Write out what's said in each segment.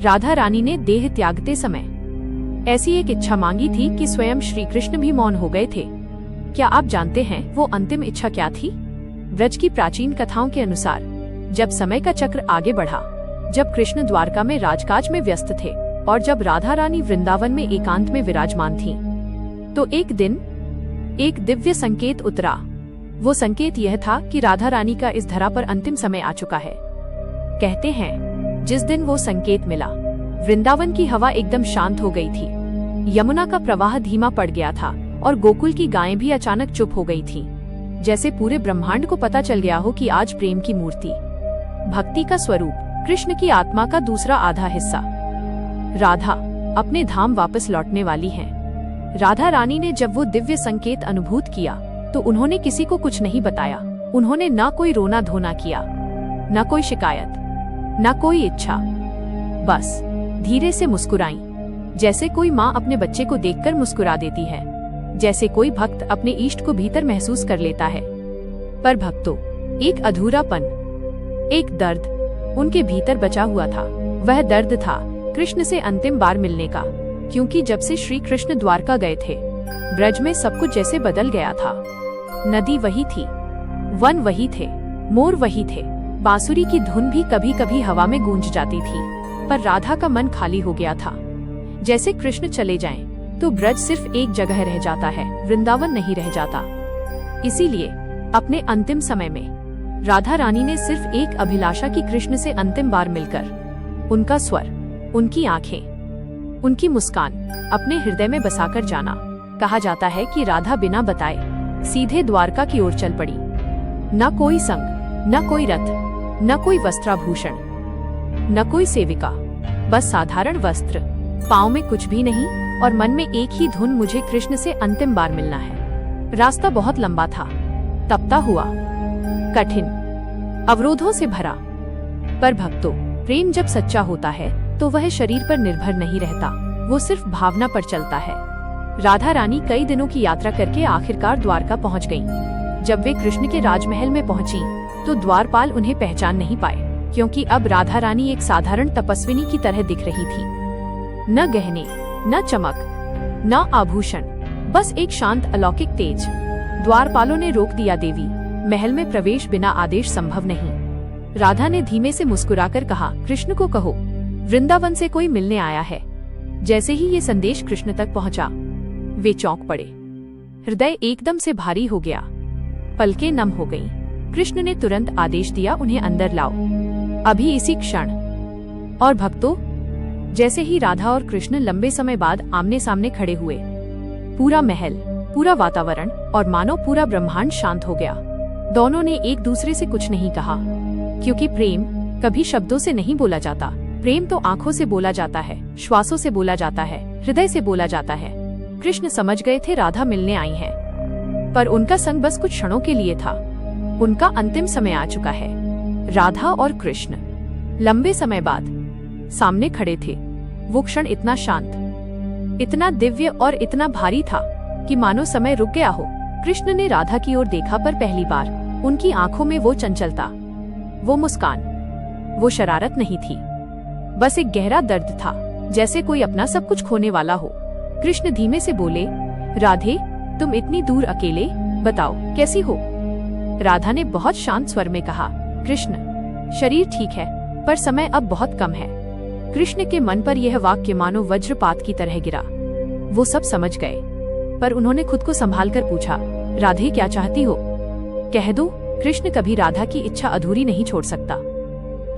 राधा रानी ने देह त्यागते समय ऐसी एक इच्छा मांगी थी कि स्वयं श्री कृष्ण भी मौन हो गए थे। क्या आप जानते हैं वो अंतिम इच्छा क्या थी? ब्रज की प्राचीन कथाओं के अनुसार जब समय का चक्र आगे बढ़ा, जब कृष्ण द्वारका में राजकाज में व्यस्त थे और जब राधा रानी वृंदावन में एकांत में विराजमान थीं, तो एक दिन एक दिव्य संकेत उतरा। वो संकेत यह था कि राधा रानी का इस धरा पर अंतिम समय आ चुका है। कहते हैं जिस दिन वो संकेत मिला, वृंदावन की हवा एकदम शांत हो गई थी, यमुना का प्रवाह धीमा पड़ गया था और गोकुल की गायें भी अचानक चुप हो गई थीं। जैसे पूरे ब्रह्मांड को पता चल गया हो कि आज प्रेम की मूर्ति, भक्ति का स्वरूप, कृष्ण की आत्मा का दूसरा आधा हिस्सा, राधा, अपने धाम वापस लौटने वाली हैं। राधा रानी ने जब वो दिव्य संकेत अनुभूत किया तो उन्होंने किसी को कुछ नहीं बताया। उन्होंने ना कोई रोना धोना किया, ना कोई शिकायत, ना कोई इच्छा, बस धीरे से मुस्कुराई, जैसे कोई माँ अपने बच्चे को देखकर मुस्कुरा देती है, जैसे कोई भक्त अपने इष्ट को भीतर महसूस कर लेता है। पर भक्तों, एक अधूरापन, एक दर्द उनके भीतर बचा हुआ था। वह दर्द था कृष्ण से अंतिम बार मिलने का, क्योंकि जब से श्री कृष्ण द्वारका गए थे, ब्रज में सब कुछ जैसे बदल गया था। नदी वही थी, वन वही थे, मोर वही थे, बांसुरी की धुन भी कभी कभी हवा में गूंज जाती थी, पर राधा का मन खाली हो गया था। जैसे कृष्ण चले जाएं, तो ब्रज सिर्फ एक जगह रह जाता है, वृंदावन नहीं रह जाता। इसीलिए अपने अंतिम समय में राधा रानी ने सिर्फ एक अभिलाषा की कृष्ण से अंतिम बार मिलकर उनका स्वर, उनकी आंखें, उनकी मुस्कान अपने हृदय में बसाकर जाना। कहा जाता है कि राधा बिना बताए सीधे द्वारका की ओर चल पड़ी। न कोई संग, न कोई रथ, न कोई वस्त्राभूषण, न कोई सेविका, बस साधारण वस्त्र, पाँव में कुछ भी नहीं और मन में एक ही धुन, मुझे कृष्ण से अंतिम बार मिलना है। रास्ता बहुत लंबा था, तपता हुआ, कठिन, अवरोधों से भरा। पर भक्तों, प्रेम जब सच्चा होता है तो वह शरीर पर निर्भर नहीं रहता, वो सिर्फ भावना पर चलता है। राधा रानी कई दिनों की यात्रा करके आखिरकार द्वारका पहुंच गईं। जब वे कृष्ण के राजमहल में पहुंची तो द्वारपाल उन्हें पहचान नहीं पाए, क्योंकि अब राधा रानी एक साधारण तपस्विनी की तरह दिख रही थी। न गहने, न चमक, न आभूषण, बस एक शांत अलौकिक तेज। द्वारपालों ने रोक दिया, देवी, महल में प्रवेश बिना आदेश संभव नहीं। राधा ने धीमे से मुस्कुराकर कहा, कृष्ण को कहो, वृंदावन से कोई मिलने आया है। जैसे ही ये संदेश कृष्ण तक पहुंचा, वे चौंक पड़े, हृदय एकदम से भारी हो गया, पलकें नम हो गईं। कृष्ण ने तुरंत आदेश दिया, उन्हें अंदर लाओ, अभी इसी क्षण। और भक्तों, जैसे ही राधा और कृष्ण लंबे समय बाद आमने सामने खड़े हुए, पूरा महल, पूरा वातावरण और मानो पूरा ब्रह्मांड शांत हो गया। दोनों ने एक दूसरे से कुछ नहीं कहा, क्योंकि प्रेम कभी शब्दों से नहीं बोला जाता। प्रेम तो आंखों से बोला जाता है, श्वासों से बोला जाता है, हृदय से बोला जाता है। कृष्ण समझ गए थे राधा मिलने आई है, पर उनका संग बस कुछ क्षणों के लिए था। उनका अंतिम समय आ चुका है। राधा और कृष्ण लंबे समय बाद सामने खड़े थे। वो क्षण इतना शांत, इतना दिव्य और इतना भारी था कि मानो समय रुक गया हो। कृष्ण ने राधा की ओर देखा, पर पहली बार उनकी आंखों में वो चंचलता, वो मुस्कान, वो शरारत नहीं थी, बस एक गहरा दर्द था, जैसे कोई अपना सब कुछ खोने वाला हो। कृष्ण धीमे से बोले, राधे, तुम इतनी दूर अकेले, बताओ कैसी हो? राधा ने बहुत शांत स्वर में कहा, कृष्ण, शरीर ठीक है, पर समय अब बहुत कम है। कृष्ण के मन पर यह वाक्य मानो वज्रपात की तरह गिरा। वो सब समझ गए, पर उन्होंने खुद को संभाल कर पूछा, राधे क्या चाहती हो? कह दो। कृष्ण कभी राधा की इच्छा अधूरी नहीं छोड़ सकता।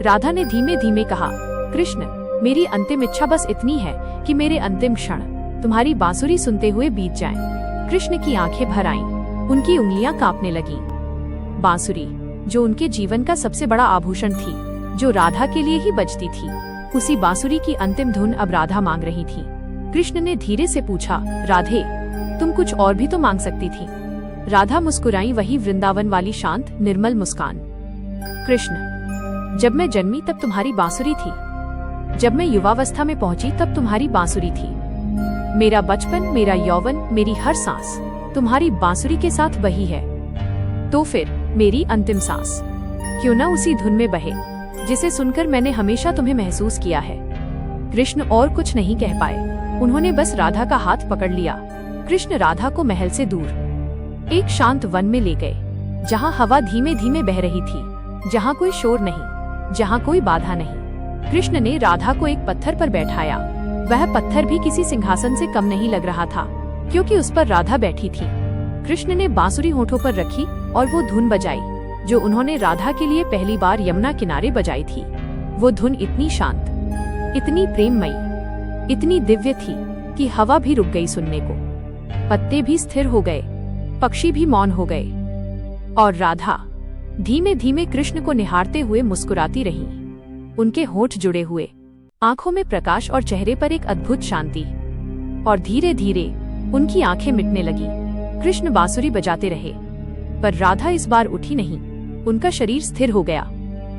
राधा ने धीमे धीमे कहा, कृष्ण, मेरी अंतिम इच्छा बस इतनी है कि मेरे अंतिम क्षण तुम्हारी बांसुरी सुनते हुए बीत जाएं। कृष्ण की आंखें भर आईं, उनकी उंगलियां कांपने लगीं। बांसुरी, जो उनके जीवन का सबसे बड़ा आभूषण थी, जो राधा के लिए ही बजती थी, उसी बांसुरी की अंतिम धुन अब राधा मांग रही थी। कृष्ण ने धीरे से पूछा, राधे, तुम कुछ और भी तो मांग सकती थी। राधा मुस्कुराई, वही वृंदावन वाली शांत निर्मल मुस्कान। कृष्ण, जब मैं जन्मी तब तुम्हारी बांसुरी थी, जब मैं युवावस्था में पहुंची तब तुम्हारी बांसुरी थी। मेरा बचपन, मेरा यौवन, मेरी हर सांस तुम्हारी बांसुरी के साथ बही है। तो फिर मेरी अंतिम सांस क्यों न उसी धुन में बहे जिसे सुनकर मैंने हमेशा तुम्हें महसूस किया है। कृष्ण और कुछ नहीं कह पाए। उन्होंने बस राधा का हाथ पकड़ लिया। कृष्ण राधा को महल से दूर एक शांत वन में ले गए, जहाँ हवा धीमे धीमे बह रही थी, जहाँ कोई शोर नहीं, जहाँ कोई बाधा नहीं। कृष्ण ने राधा को एक पत्थर पर बैठाया। वह पत्थर भी किसी सिंहासन से कम नहीं लग रहा था, क्योंकि उस पर राधा बैठी थी। कृष्ण ने बांसुरी होठों पर रखी और वो धुन बजाई, जो उन्होंने राधा के लिए पहली बार यमुना किनारे बजाई थी। वो धुन इतनी शांत, इतनी प्रेममयी, इतनी दिव्य थी कि हवा भी रुक गई सुनने को। पत्ते भी स्थिर हो गए, पक्षी भी मौन हो गए, और राधा धीमे धीमे कृष्ण को निहारते हुए मुस्कुराती रही। उनके होठ जुड़े हुए, आंखों में प्रकाश और चेहरे पर एक अद्भुत शांति। और धीरे धीरे उनकी आंखें मिटने लगी। कृष्ण बांसुरी बजाते रहे, पर राधा इस बार उठी नहीं। उनका शरीर स्थिर हो गया,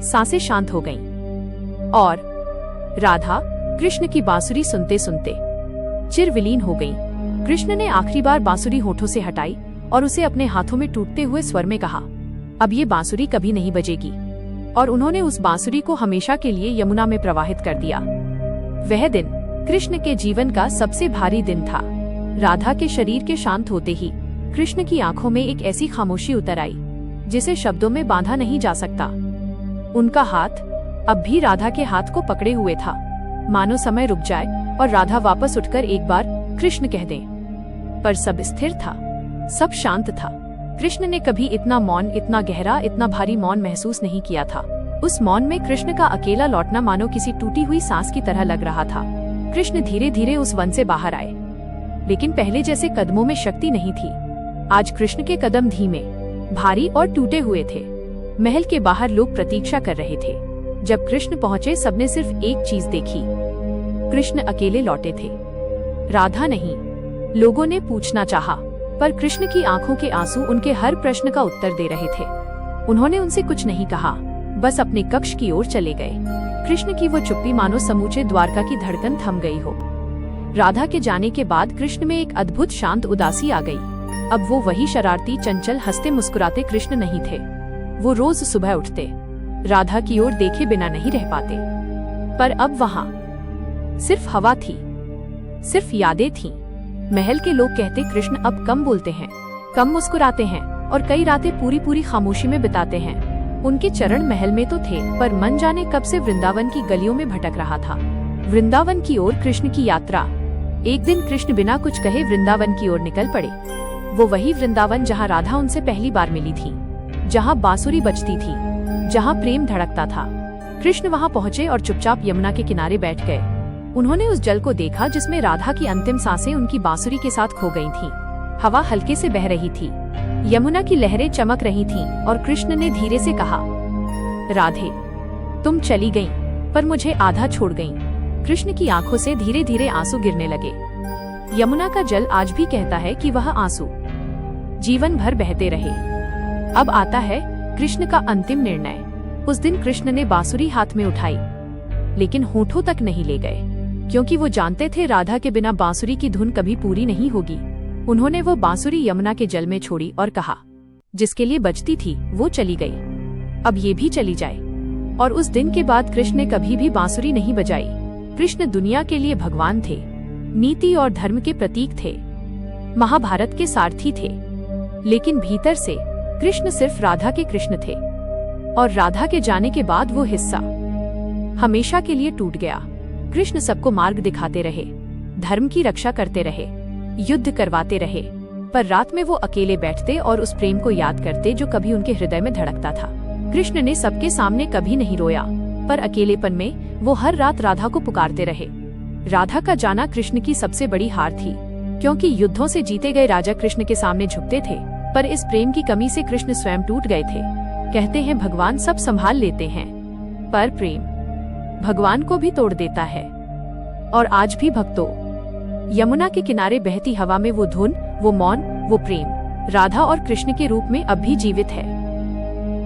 सांसें शांत हो गईं, और राधा कृष्ण की बांसुरी सुनते सुनते चिरविलीन हो गई। कृष्ण ने आखिरी बार बांसुरी होठों से हटाई और उसे अपने हाथों में टूटते हुए स्वर में कहा, अब ये बांसुरी कभी नहीं बजेगी। और उन्होंने उस बांसुरी को हमेशा के लिए यमुना में प्रवाहित कर दिया। वह दिन कृष्ण के जीवन का सबसे भारी दिन था। राधा के शरीर के शांत होते ही कृष्ण की आंखों में एक ऐसी खामोशी उतर आई जिसे शब्दों में बांधा नहीं जा सकता। उनका हाथ अब भी राधा के हाथ को पकड़े हुए था, मानो समय रुक जाए और राधा वापस उठकर एक बार कृष्ण कह दे। पर सब स्थिर था, सब शांत था। कृष्ण ने कभी इतना मौन, इतना गहरा, इतना भारी मौन महसूस नहीं किया था। उस मौन में कृष्ण का अकेला लौटना मानो किसी टूटी हुई सांस की तरह लग रहा था। कृष्ण धीरे धीरे उस वन से बाहर आए, लेकिन पहले जैसे कदमों में शक्ति नहीं थी। आज कृष्ण के कदम धीमे, भारी और टूटे हुए थे। महल के बाहर लोग प्रतीक्षा कर रहे थे। जब कृष्ण पहुंचे, सबने सिर्फ एक चीज देखी, कृष्ण अकेले लौटे थे, राधा नहीं। लोगों ने पूछना चाहा, पर कृष्ण की आंखों के आंसू उनके हर प्रश्न का उत्तर दे रहे थे। उन्होंने उनसे कुछ नहीं कहा, बस अपने कक्ष की ओर चले गए। कृष्ण की वो चुप्पी मानो समूचे द्वारका की धड़कन थम गई हो। राधा के जाने के बाद कृष्ण में एक अद्भुत शांत उदासी आ गई। अब वो वही शरारती, चंचल, हंसते मुस्कुराते कृष्ण नहीं थे। वो रोज सुबह उठते, राधा की ओर देखे बिना नहीं रह पाते। पर अब वहाँ सिर्फ हवा थी, सिर्फ यादें थीं। महल के लोग कहते, कृष्ण अब कम बोलते हैं, कम मुस्कुराते हैं और कई रातें पूरी पूरी खामोशी में बिताते हैं। उनके चरण महल में तो थे, पर मन जाने कब से वृंदावन की गलियों में भटक रहा था। वृंदावन की ओर कृष्ण की यात्रा। एक दिन कृष्ण बिना कुछ कहे वृंदावन की ओर निकल पड़े। वो वही वृंदावन जहाँ राधा उनसे पहली बार मिली थी, जहाँ बांसुरी बजती थी, जहाँ प्रेम धड़कता था। कृष्ण वहाँ पहुँचे और चुपचाप यमुना के किनारे बैठ गए। उन्होंने उस जल को देखा जिसमें राधा की अंतिम सांसें उनकी बांसुरी के साथ खो गई थीं। हवा हल्के से बह रही थी, यमुना की लहरें चमक रही थीं, और कृष्ण ने धीरे से कहा, राधे, तुम चली गईं, पर मुझे आधा छोड़ गईं। कृष्ण की आंखों से धीरे धीरे आंसू गिरने लगे। यमुना का जल आज भी कहता है कि वह आंसू जीवन भर बहते रहे। अब आता है कृष्ण का अंतिम निर्णय। उस दिन कृष्ण ने बांसुरी हाथ में उठाई, लेकिन होठों तक नहीं ले गए, क्योंकि वो जानते थे राधा के बिना बांसुरी की धुन कभी पूरी नहीं होगी। उन्होंने वो बांसुरी यमुना के जल में छोड़ी और कहा, जिसके लिए बजती थी वो चली गई, अब ये भी चली जाए। और उस दिन के बाद कृष्ण ने कभी भी बांसुरी नहीं बजाई। कृष्ण दुनिया के लिए भगवान थे, नीति और धर्म के प्रतीक थे, महाभारत के सारथी थे, लेकिन भीतर से कृष्ण सिर्फ राधा के कृष्ण थे। और राधा के जाने के बाद वो हिस्सा हमेशा के लिए टूट गया। कृष्ण सबको मार्ग दिखाते रहे, धर्म की रक्षा करते रहे, युद्ध करवाते रहे, पर रात में वो अकेले बैठते और उस प्रेम को याद करते जो कभी उनके हृदय में धड़कता था। कृष्ण ने सबके सामने कभी नहीं रोया, पर अकेलेपन में वो हर रात राधा को पुकारते रहे। राधा का जाना कृष्ण की सबसे बड़ी हार थी, क्योंकि युद्धों से जीते गए राजा कृष्ण के सामने झुकते थे, पर इस प्रेम की कमी से कृष्ण स्वयं टूट गए थे। कहते हैं भगवान सब संभाल लेते हैं, पर प्रेम भगवान को भी तोड़ देता है। और आज भी भक्तों, यमुना के किनारे बहती हवा में वो धुन, वो मौन, वो प्रेम राधा और कृष्ण के रूप में अब भी जीवित है।